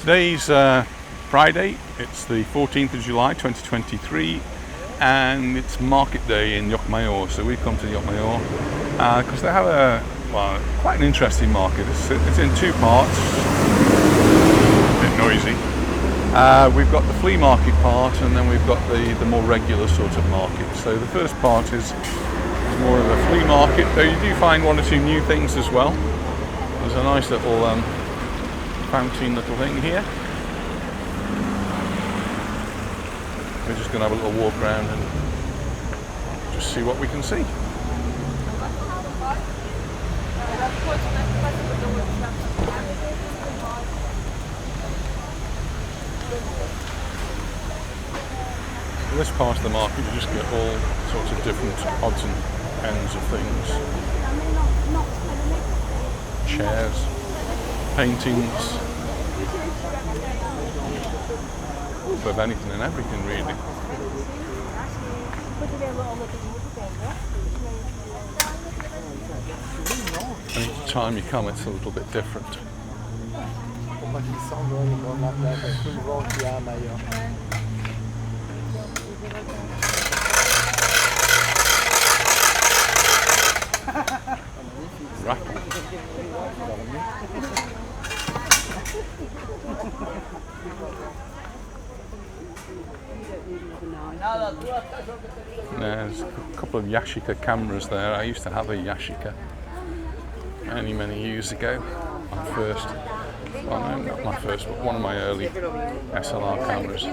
Today's Friday, it's the 14th of July 2023, and it's market day in Lluchmajor. So we've come to Lluchmajor because they have quite an interesting market. It's in two parts, a bit noisy. We've got the flea market part, and then we've got the more regular sort of market. So the first part is more of a flea market, though you do find one or two new things as well. There's a nice little fountain little thing here. We're just going to have a little walk around and just see what we can see. This part of the market, you just get all sorts of different odds and ends of things. Chairs, paintings, a bit of anything and everything really. And each time you come it's a little bit different. There's a couple of Yashica cameras there. I used to have a Yashica many years ago. Not my first, but one of my early SLR cameras.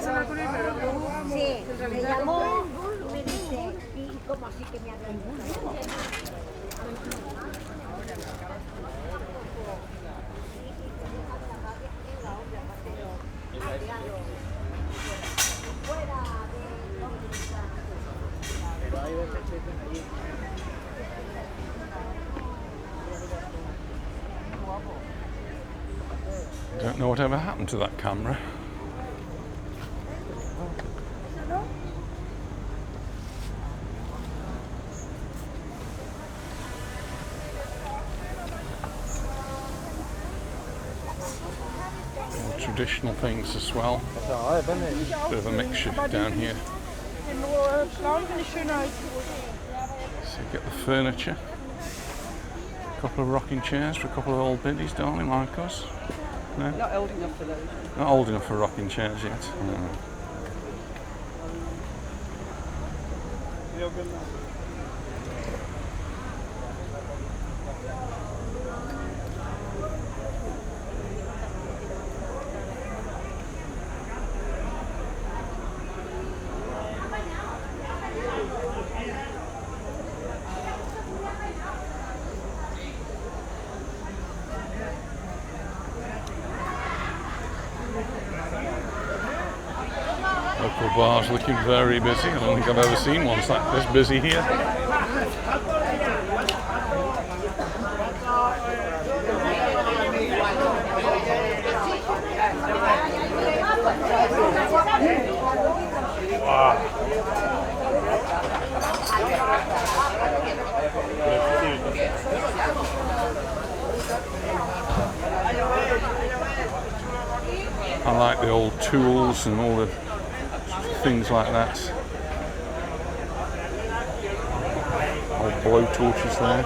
I don't know whatever happened to that camera. More traditional things as well. Bit of a mixture down here. So you get the furniture. A couple of rocking chairs for a couple of old biddies, darling, like us. No? Not old enough for those. Not old enough for rocking chairs yet. No. Local bars looking very busy. I don't think I've ever seen one this busy here. Wow. I like the old tools and all the things like that. Old blow torches there.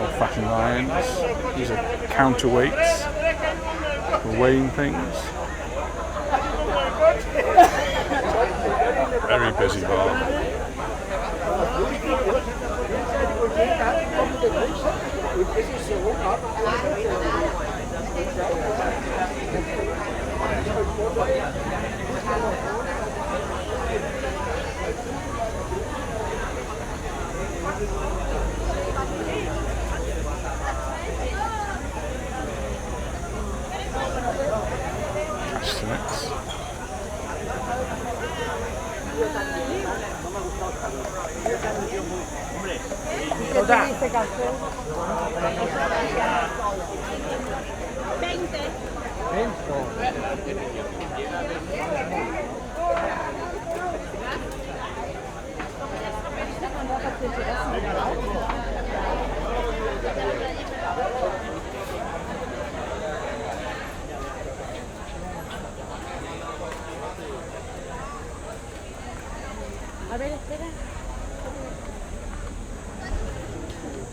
Old fashioned irons. These are counterweights for weighing things. Very busy bar. Castanets.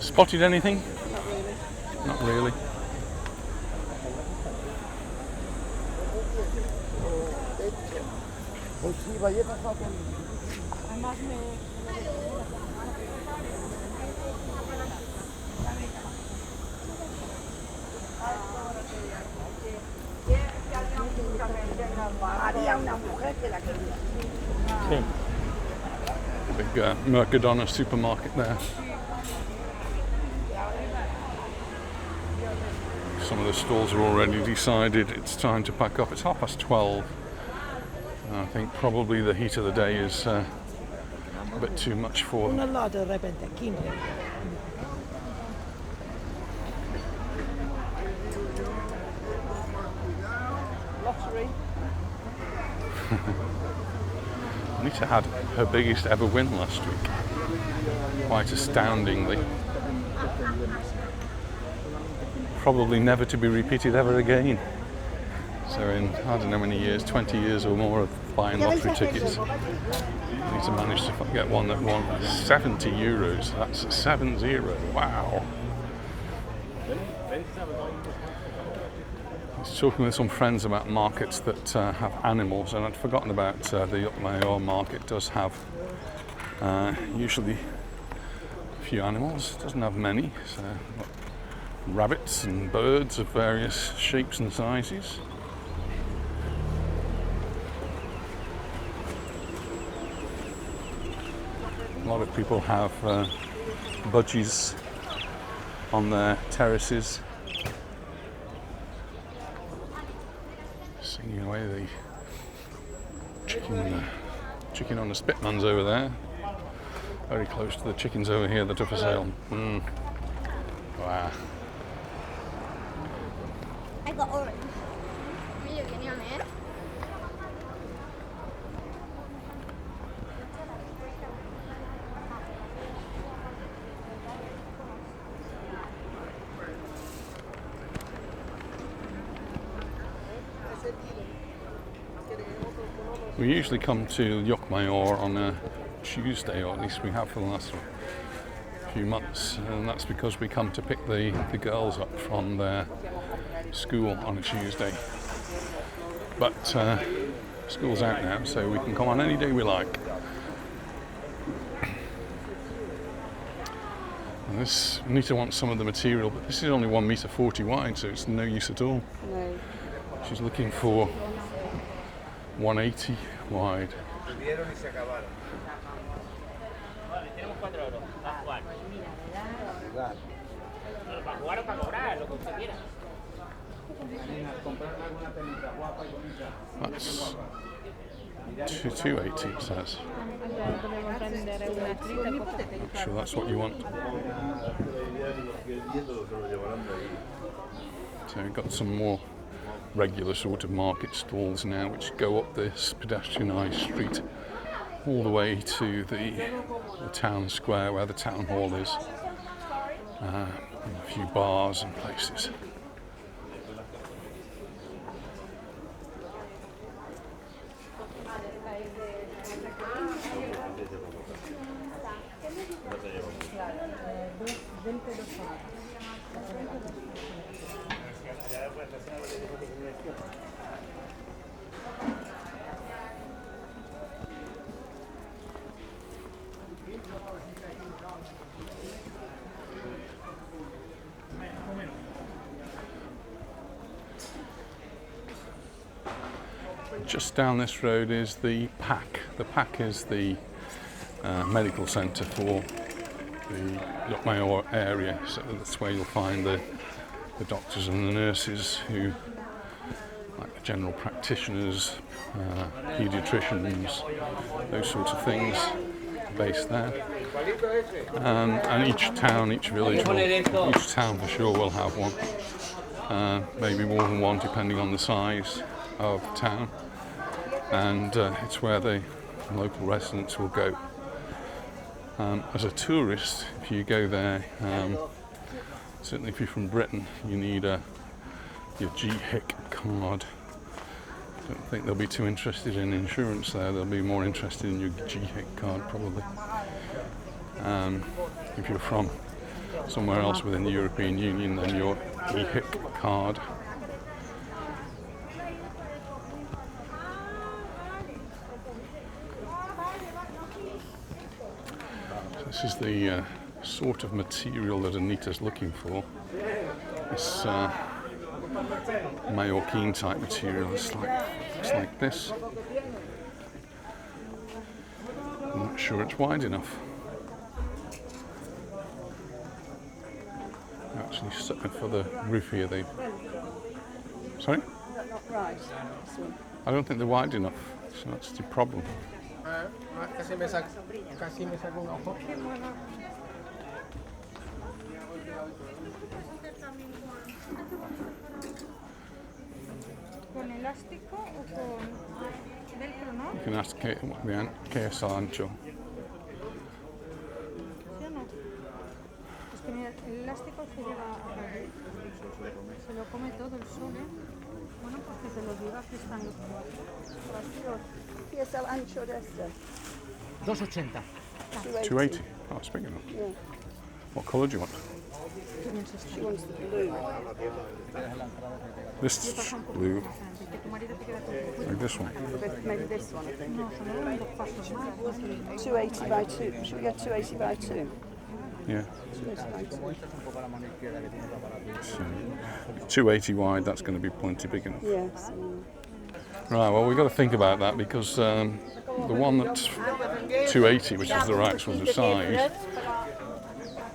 Spotted anything? Not really. Okay. Big Mercadona supermarket there. Some of the stalls are already decided it's time to pack up. It's 12:30. I think probably the heat of the day is a bit too much for them. Anita had her biggest ever win last week, quite astoundingly. Probably never to be repeated ever again. So in, I don't know how many years, 20 years or more of buying lottery tickets, Anita managed to get one that won 70 euros. That's 70, wow. I was talking with some friends about markets that have animals, and I'd forgotten about the Lluchmajor market. Does have usually a few animals. It doesn't have many. So rabbits and birds of various shapes and sizes. A lot of people have budgies on their terraces, singing away. The chicken on the spitman's over there, very close to the chickens over here that are for sale. Wow. I got orange. We usually come to Lluchmajor on a Tuesday, or at least we have for the last few months, and that's because we come to pick the girls up from their school on a Tuesday. But school's out now, so we can come on any day we like. And this, Anita wants some of the material, but this is only 1.40 meters wide, so it's no use at all. No. She's looking for 180 wide. That's 280, it says. Not sure that's what you want. So we've got some more regular sort of market stalls now, which go up this pedestrianised street all the way to the town square where the town hall is. And a few bars and places. Just down this road is the PAC. The PAC is the medical centre for the Lluchmajor area, so that's where you'll find the doctors and the nurses who, like the general practitioners, paediatricians, those sorts of things, based there. And each town, each village, each town for sure will have one, maybe more than one depending on the size of the town. And it's where the local residents will go. As a tourist, if you go there, certainly if you're from Britain, you need your GHIC card, Don't think they'll be too interested in insurance there. They'll be more interested in your GHIC card probably. If you're from somewhere else within the European Union, then your GHIC card. So this is the sort of material that Anita's looking for. This Mayorking type material. It's like this. I'm not sure it's wide enough. Actually, for the roof here, they. Sorry? Right, this one. I don't think they're wide enough, so that's the problem. ¿Con elástico o con velcro, no? You can ask qué es el ancho. ¿Sí o no? Es que mira, el elástico se lleva a caer. Se lo come todo el sol, ¿eh? Bueno, pues que se lo diga que están los ¿Qué es el ancho de este? 280. 280. Oh, it's big enough. Yeah. What colour do you want? She wants the blue. This blue, like this one. Maybe this one, I think. No, son unos dos pasos más. 280 by 2. Should we get 280 by 2? Yeah. 280 by 2. So 280 wide. That's going to be plenty big enough. Yes. Right. Well, we've got to think about that because the one that's 280, which is the right sort of size,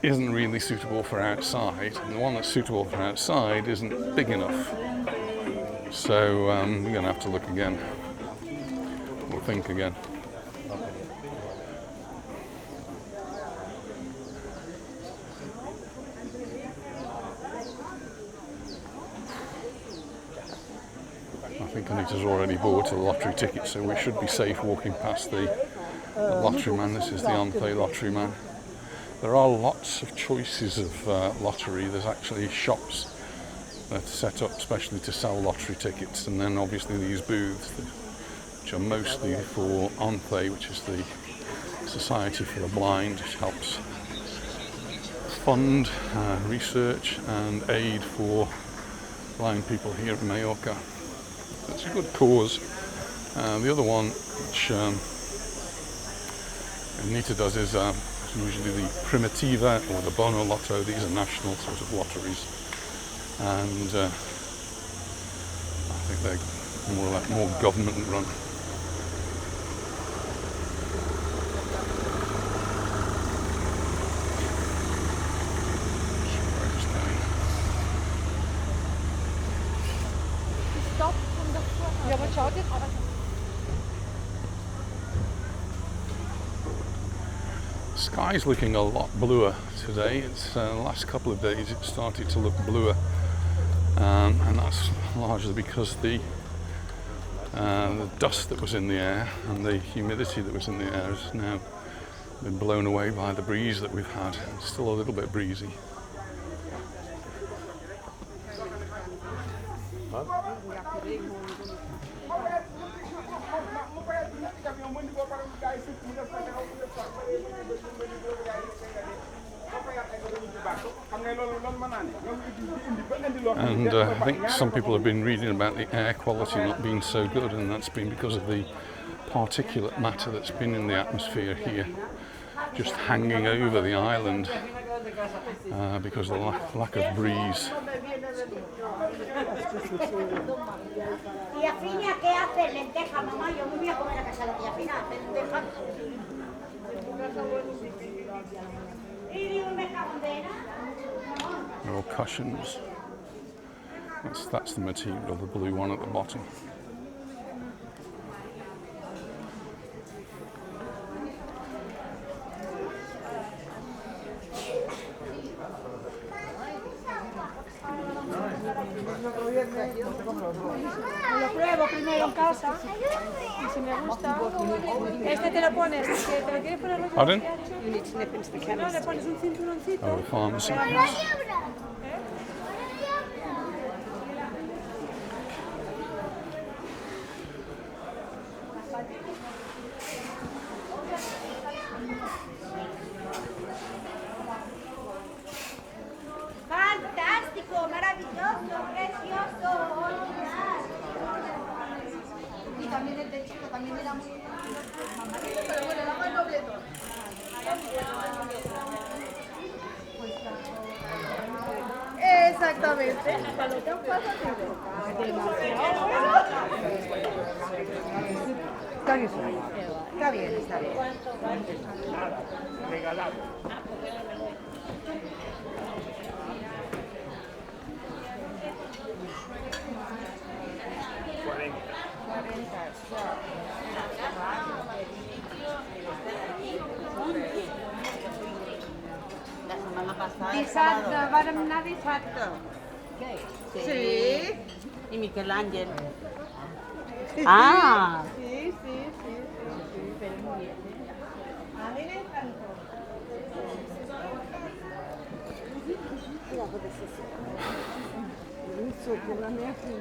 isn't really suitable for outside, and the one that's suitable for outside isn't big enough. So we're going to have to look again. We'll think again. I think Anita's already bought a lottery ticket, so we should be safe walking past the lottery man. This is the on-play lottery man. There are lots of choices of lottery. There's actually shops that are set up especially to sell lottery tickets, and then obviously these booths, which are mostly for on-play, which is the Society for the Blind, which helps fund research and aid for blind people here in Mallorca. It's a good cause. The other one, which Anita does, is usually the Primitiva or the Bono Lotto. These are national sort of lotteries, and I think they're more government run. Stop from the floor. Ja, aber schaut jetzt. The sky's looking a lot bluer today. It's the last couple of days it started to look bluer, and that's largely because the dust that was in the air and the humidity that was in the air has now been blown away by the breeze that we've had. It's still a little bit breezy. And I think some people have been reading about the air quality not being so good, and that's been because of the particulate matter that's been in the atmosphere here, just hanging over the island because of the lack of breeze. They're all cushions. That's the material, the blue one at the bottom. Lo pruebo primero en casa y si me gusta, este te lo pones, que te lo quieres poner los Pardon? You need to nip into the no, chemist. le pones un cinturoncito. Oh, the pharmacy. Exactamente. Para lo que han pasado, Está bien, está bien, está bien. La setmana passada, Dissabte, vàrem anar dissabte. Sí. I Miquel Àngel. Ah! Sí, sí, sí, sí, pero muy bien. A mí me encantó. La fotosesión. Mucho que la me hace.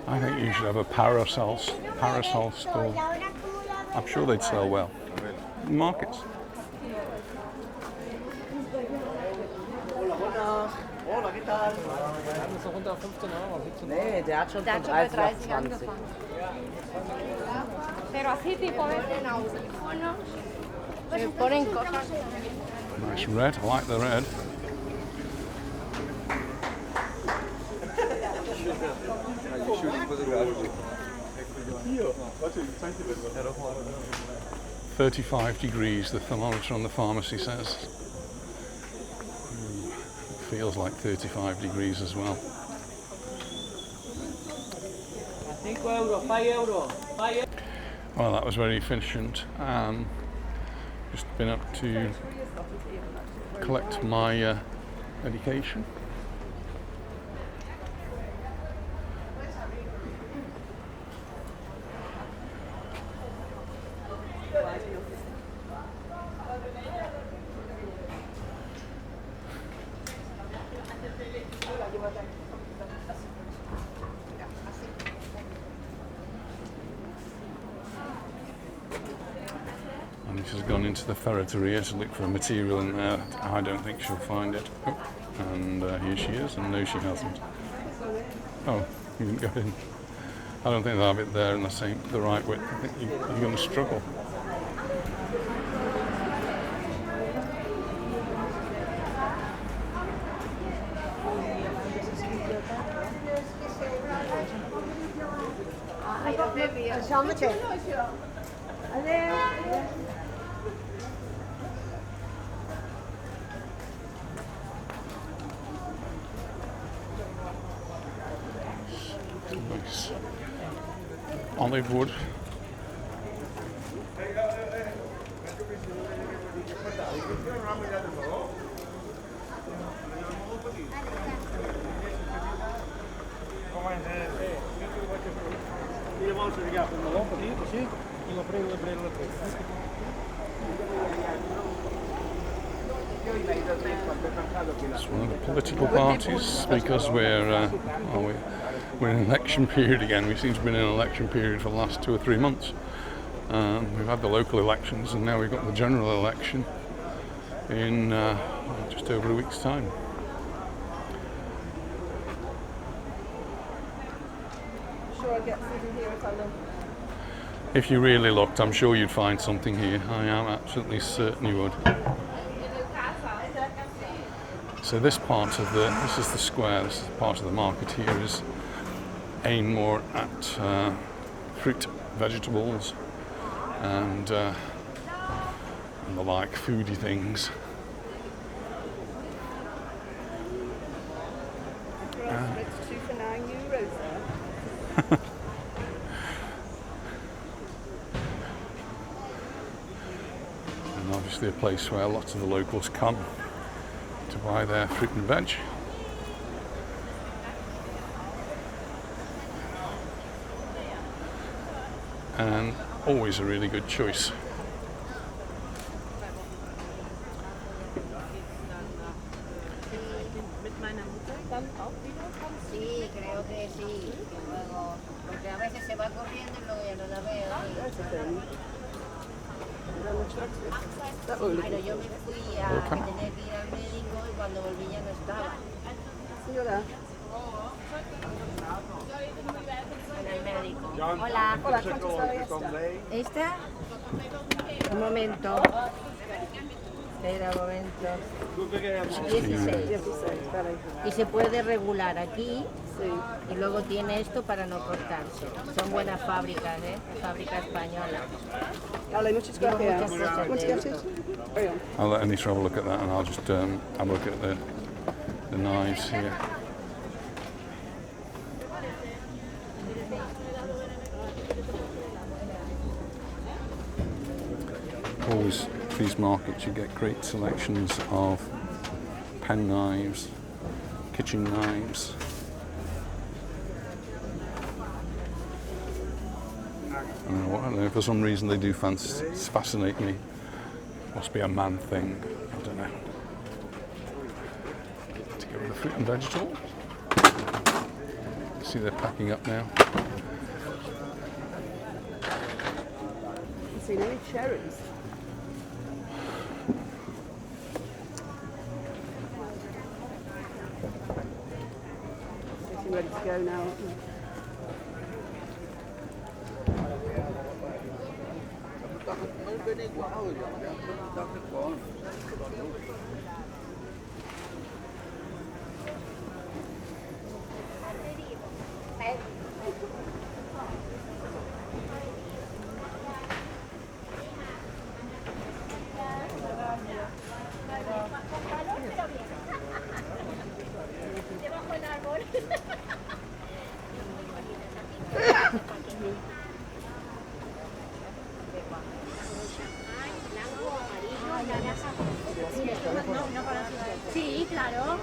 I think you should have a parasol store. I'm sure they'd sell well. Markets. Hola, ¿qué tal? Nee, der hat schon von 30 auf 20. Pero así tipo de se ponen cosas. Nice red. I like the red. $35 the thermometer on the pharmacy says. It feels like 35 degrees as well. 5 euros, 5 euros, 5 euros. Well, that was very efficient. Just been up to collect my medication. And she's gone into the ferreteria to look for a material in there. I don't think she'll find it. Oh, and here she is, and no she hasn't. Oh, you didn't go in. I don't think they'll have it there in the right width. I think you're going to struggle. Nice. Olive wood. It's one of the political parties because we're in election period again. We seem to have been in an election period for the last 2 or 3 months. We've had the local elections and now we've got the general election in just over a week's time. Sure, I'll get something here if I look. If you really looked, I'm sure you'd find something here. I am absolutely certain you would. So this is the square, this is part of the market here, is aimed more at fruit, vegetables, and the like foodie things. It's 2 for €9 there. And obviously a place where lots of the locals come to buy their fruit and veg. And always a really good choice. Sí, creo que sí. Luego, porque a veces se va corriendo y luego ya no la veo. Pero yo me fui a Welcome. tener que ir al médico y cuando volví ya no estaba. Señora. En el médico. Hola, ¿cuánto sabe esta? ¿Esta? Un momento. Espera un momento. 16. Y se puede regular aquí. Y luego tiene esto para no cortarse. Son buenas fábricas, ¿eh? Fábrica española. Muchas cosas de esto. I'll let Anita have a look at that, and I'll just have a look at the knives here. Always, these markets, you get great selections of pen knives, kitchen knives. I don't know, for some reason they do fascinate me. Must be a man thing, I don't know. To get rid of fruit and vegetables. See, they're packing up now. I've seen any cherries. Getting ready to go now, aren't we? Sí, claro.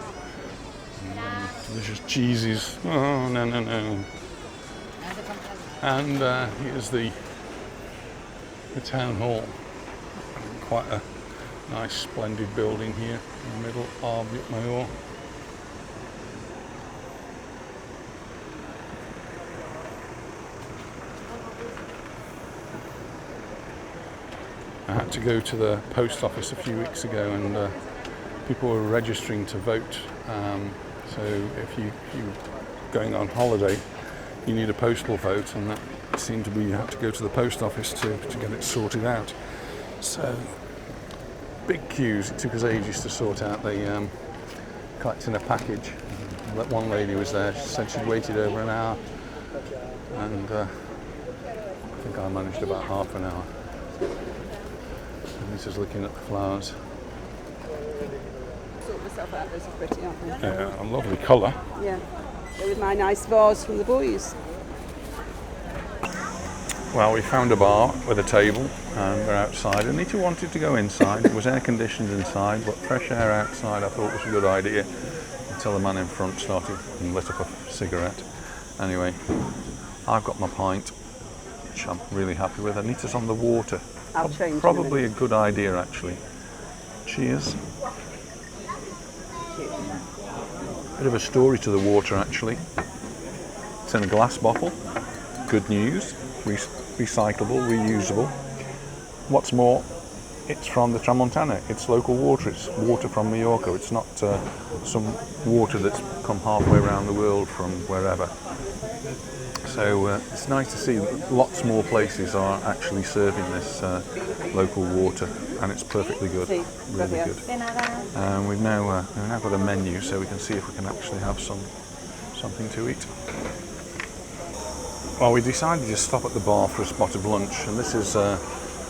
Delicious cheeses. Oh, no, no, no. And here's the town hall. Quite a nice, splendid building here in the middle of Lluchmajor. I had to go to the post office a few weeks ago, and people were registering to vote. So if you're going on holiday, you need a postal vote, and that seemed to be you had to go to the post office to get it sorted out. So big queues. It took us ages to sort out the collecting a package. That one lady was there. She said she'd waited over an hour, and I think I managed about half an hour. And this is looking at the flowers. Sort myself out, those are pretty, aren't they? Yeah, a lovely colour. Yeah. Go with my nice vase from the boys. Well, we found a bar with a table, and we're outside. Anita wanted to go inside. It was air conditioned inside, but fresh air outside I thought was a good idea, until the man in front started and lit up a cigarette. Anyway, I've got my pint, which I'm really happy with. Anita's on the water. I'll change. Probably a good idea, actually. Cheers. Bit of a story to the water, actually. It's in a glass bottle. Good news. Recyclable, reusable. What's more, it's from the Tramontana. It's local water. It's water from Mallorca. It's not some water that's come halfway around the world from wherever. So it's nice to see lots more places are actually serving this local water, and it's perfectly good, really good. And we've now got a menu, so we can see if we can actually have something to eat. Well, we decided to stop at the bar for a spot of lunch, and this is a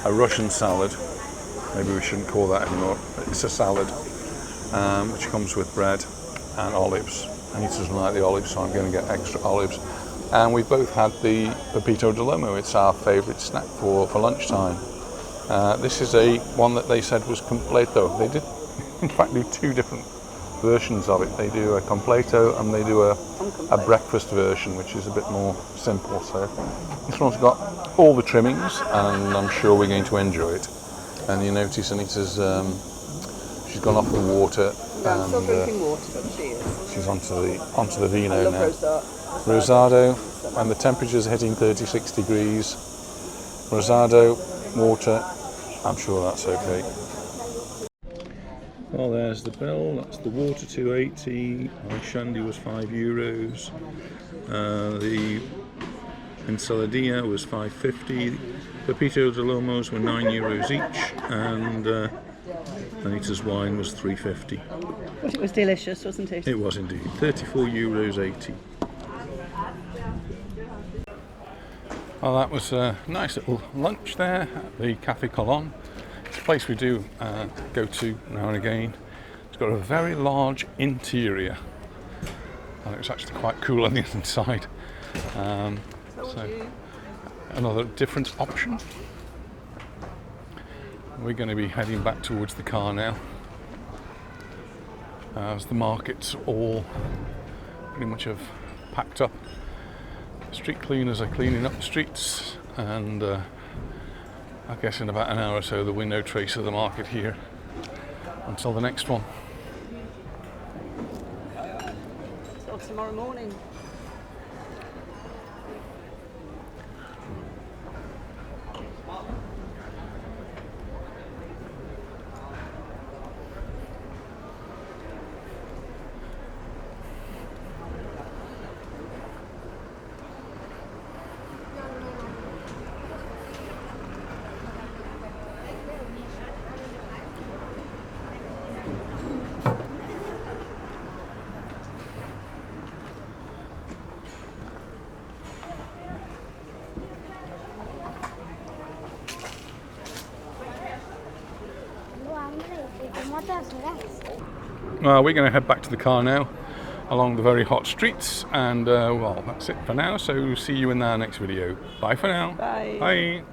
Russian salad. Maybe we shouldn't call that anymore. It's a salad which comes with bread and olives. Anita doesn't like the olives, so I'm going to get extra olives. And we've both had the Pepito de Lomo. It's our favourite snack for lunchtime. This is one that they said was completo. They did, in fact, do two different versions of it. They do a completo and they do a breakfast version, which is a bit more simple. So this one's got all the trimmings, and I'm sure we're going to enjoy it. And you notice Anita's she's gone off the water. No, I'm still drinking water, but she is. She's onto the vino now. Rosado. Rosado, and the temperature's hitting 36 degrees. Rosado, water, I'm sure that's okay. Well, there's the bill. That's the water, 2.80. My shandy was €5. The ensaladilla was $5.50. Pepito de Lomos were €9 each, and Anita's wine was $3.50. But it was delicious, wasn't it? It was indeed. €34.80. Well, that was a nice little lunch there at the Café Colon. It's a place we do go to now and again. It's got a very large interior, and it's actually quite cool on the inside. So another different option. We're going to be heading back towards the car now, as the markets all pretty much have packed up. Street cleaners are cleaning up the streets, and I guess in about an hour or so there will be no trace of the market here until the next one. Till tomorrow morning. We're going to head back to the car now along the very hot streets, and well, that's it for now, so see you in our next video. Bye for now. Bye. Bye.